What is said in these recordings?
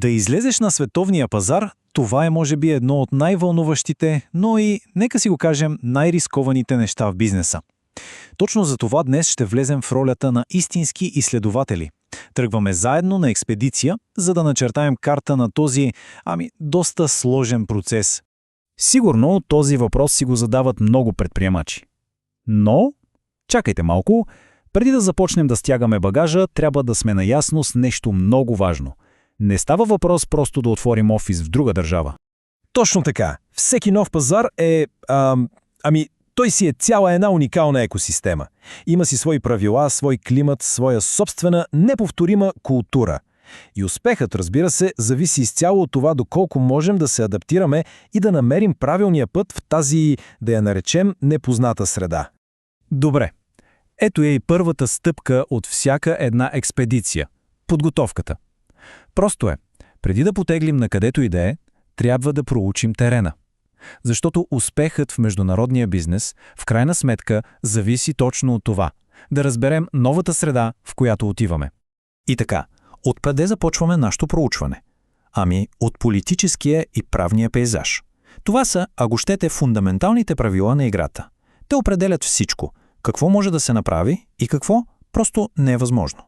Да излезеш на световния пазар, това е може би едно от най-вълнуващите, но и, нека си го кажем, най-рискованите неща в бизнеса. Точно за това днес ще влезем в ролята на истински изследователи. Тръгваме заедно на експедиция, за да начертаем карта на този, доста сложен процес. Сигурно този въпрос си го задават много предприемачи. Но, чакайте малко, преди да започнем да стягаме багажа, трябва да сме наясно с нещо много важно. Не става въпрос просто да отворим офис в друга държава. Точно така. Всеки нов пазар е... той си е цяла една уникална екосистема. Има си свои правила, свой климат, своя собствена, неповторима култура. И успехът, разбира се, зависи изцяло от това доколко можем да се адаптираме и да намерим правилния път в тази, да я наречем, непозната среда. Добре. Ето е и първата стъпка от всяка една експедиция – подготовката. Просто е, преди да потеглим на където и да е, трябва да проучим терена. Защото успехът в международния бизнес в крайна сметка зависи точно от това – да разберем новата среда, в която отиваме. И така, откъде започваме нашето проучване? От политическия и правния пейзаж. Това са, ако щете, фундаменталните правила на играта. Те определят всичко – какво може да се направи и какво просто не е възможно.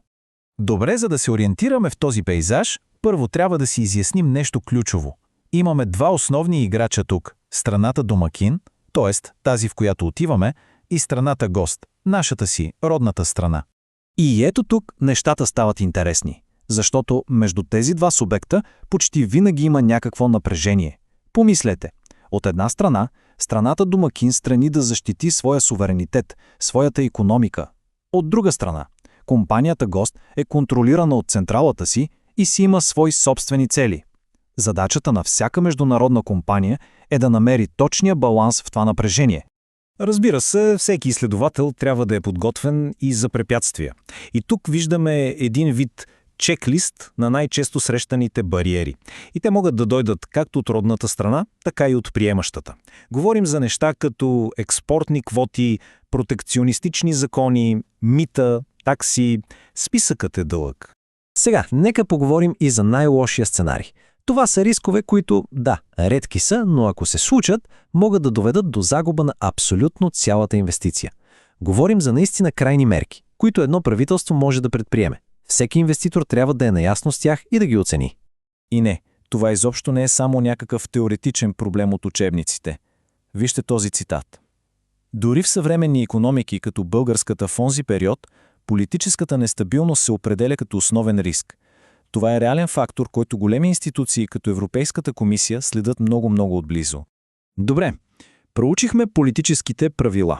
Добре, за да се ориентираме в този пейзаж, първо трябва да си изясним нещо ключово. Имаме два основни играча тук – страната домакин, т.е. тази, в която отиваме, и страната гост, нашата си, родната страна. И ето тук нещата стават интересни, защото между тези два субекта почти винаги има някакво напрежение. Помислете, от една страна, страната домакин страни да защити своя суверенитет, своята икономика. От друга страна, компанията гост е контролирана от централата си и си има свои собствени цели. Задачата на всяка международна компания е да намери точния баланс в това напрежение. Разбира се, всеки изследовател трябва да е подготвен и за препятствия. И тук виждаме един вид чеклист на най-често срещаните бариери. И те могат да дойдат както от родната страна, така и от приемащата. Говорим за неща като експортни квоти, протекционистични закони, мита, такси. Списъкът е дълъг. Сега, нека поговорим и за най-лошия сценарий. Това са рискове, които, да, редки са, но ако се случат, могат да доведат до загуба на абсолютно цялата инвестиция. Говорим за наистина крайни мерки, които едно правителство може да предприеме. Всеки инвеститор трябва да е наясно с тях и да ги оцени. И не, това изобщо не е само някакъв теоретичен проблем от учебниците. Вижте този цитат. Дори в съвременни икономики, като българската в онзи период, политическата нестабилност се определя като основен риск. Това е реален фактор, който големи институции като Европейската комисия следят много-много отблизо. Добре, проучихме политическите правила.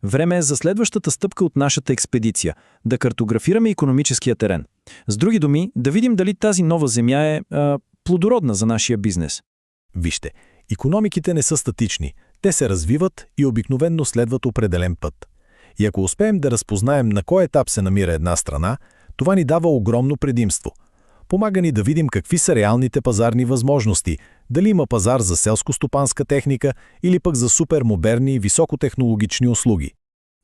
Време е за следващата стъпка от нашата експедиция – да картографираме икономическия терен. С други думи, да видим дали тази нова земя е плодородна за нашия бизнес. Вижте, икономиките не са статични. Те се развиват и обикновенно следват определен път. И ако успеем да разпознаем на кой етап се намира една страна, това ни дава огромно предимство. Помага ни да видим какви са реалните пазарни възможности, дали има пазар за селско-стопанска техника или пък за супермодерни и високотехнологични услуги.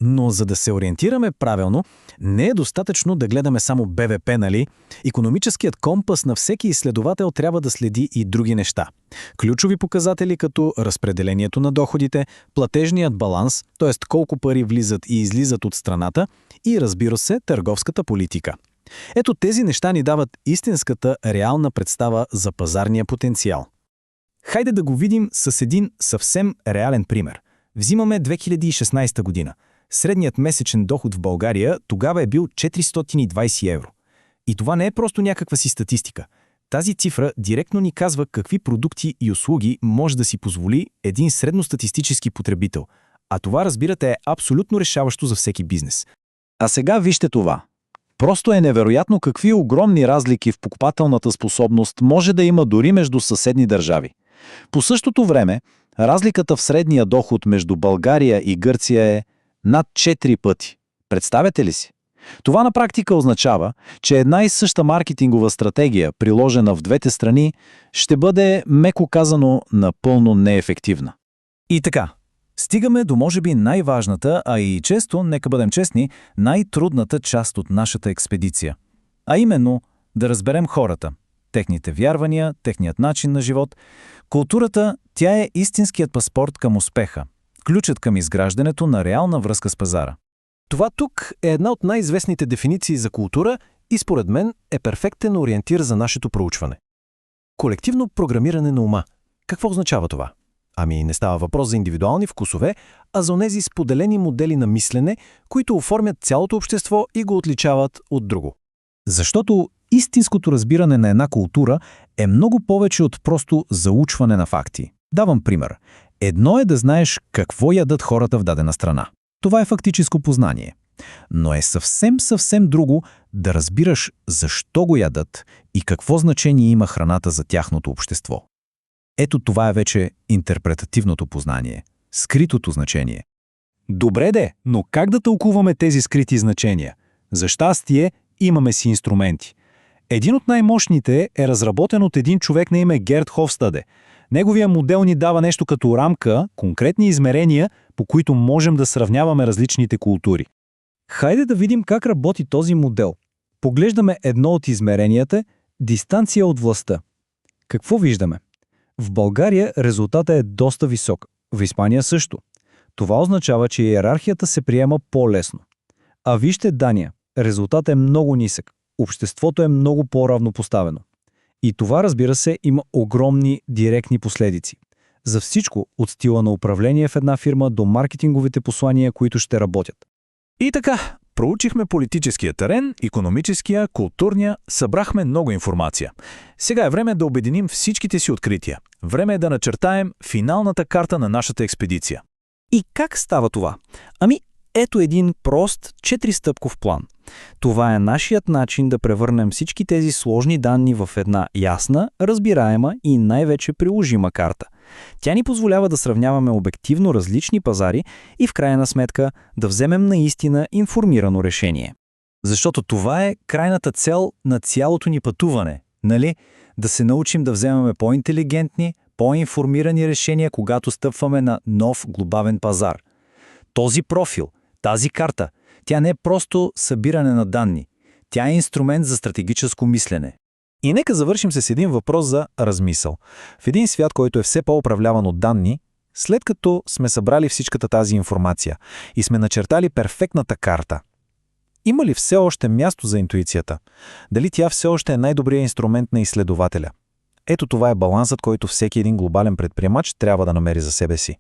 Но за да се ориентираме правилно, не е достатъчно да гледаме само БВП, нали? Икономическият компас на всеки изследовател трябва да следи и други неща. Ключови показатели като разпределението на доходите, платежният баланс, т.е. колко пари влизат и излизат от страната, и разбира се, търговската политика. Ето тези неща ни дават истинската реална представа за пазарния потенциал. Хайде да го видим с един съвсем реален пример. Взимаме 2016 година. Средният месечен доход в България тогава е бил 420 евро. И това не е просто някаква си статистика. Тази цифра директно ни казва какви продукти и услуги може да си позволи един средностатистически потребител. А това, разбирате, е абсолютно решаващо за всеки бизнес. А сега вижте това. Просто е невероятно какви огромни разлики в покупателната способност може да има дори между съседни държави. По същото време, разликата в средния доход между България и Гърция е над 4 пъти. Представяте ли си? Това на практика означава, че една и съща маркетингова стратегия, приложена в двете страни, ще бъде, меко казано, напълно неефективна. И така, стигаме до може би най-важната, а и често, нека бъдем честни, най-трудната част от нашата експедиция. А именно, да разберем хората. техните вярвания, техният начин на живот. Културата, тя е истинският паспорт към успеха, ключът към изграждането на реална връзка с пазара. Това тук е една от най-известните дефиниции за култура и според мен е перфектен ориентир за нашето проучване. Колективно програмиране на ума. Какво означава това? Ами не става въпрос за индивидуални вкусове, а за онези споделени модели на мислене, които оформят цялото общество и го отличават от друго. Защото истинското разбиране на една култура е много повече от просто заучване на факти. Давам пример. Едно е да знаеш какво ядат хората в дадена страна. Това е фактическо познание. Но е съвсем друго да разбираш защо го ядат и какво значение има храната за тяхното общество. Ето това е вече интерпретативното познание, скритото значение. Добре де, но как да тълкуваме тези скрити значения? За щастие, имаме си инструменти. Един от най-мощните е разработен от един човек на име Герт Хофстаде. Неговия модел ни дава нещо като рамка, конкретни измерения, по които можем да сравняваме различните култури. Хайде да видим как работи този модел. Поглеждаме едно от измеренията – дистанция от властта. Какво виждаме? В България резултатът е доста висок, в Испания също. Това означава, че иерархията се приема по-лесно. А вижте Дания, резултатът е много нисък, обществото е много по-равнопоставено. И това, разбира се, има огромни директни последици. За всичко, от стила на управление в една фирма до маркетинговите послания, които ще работят. И така, проучихме политическия терен, икономическия, културния, събрахме много информация. Сега е време да обединим всичките си открития. Време е да начертаем финалната карта на нашата експедиция. И как става това? Ами, ето един прост 4-стъпков план. Това е нашият начин да превърнем всички тези сложни данни в една ясна, разбираема и най-вече приложима карта. Тя ни позволява да сравняваме обективно различни пазари и в крайна сметка да вземем наистина информирано решение. Защото това е крайната цел на цялото ни пътуване, нали? Да се научим да вземаме по-интелигентни, по-информирани решения, когато стъпваме на нов глобален пазар. Този профил, тази карта, тя не е просто събиране на данни. Тя е инструмент за стратегическо мислене. И нека завършим с един въпрос за размисъл. В един свят, който е все по-управляван от данни, след като сме събрали всичката тази информация и сме начертали перфектната карта, има ли все още място за интуицията? Дали тя все още е най-добрият инструмент на изследователя? Ето това е балансът, който всеки един глобален предприемач трябва да намери за себе си.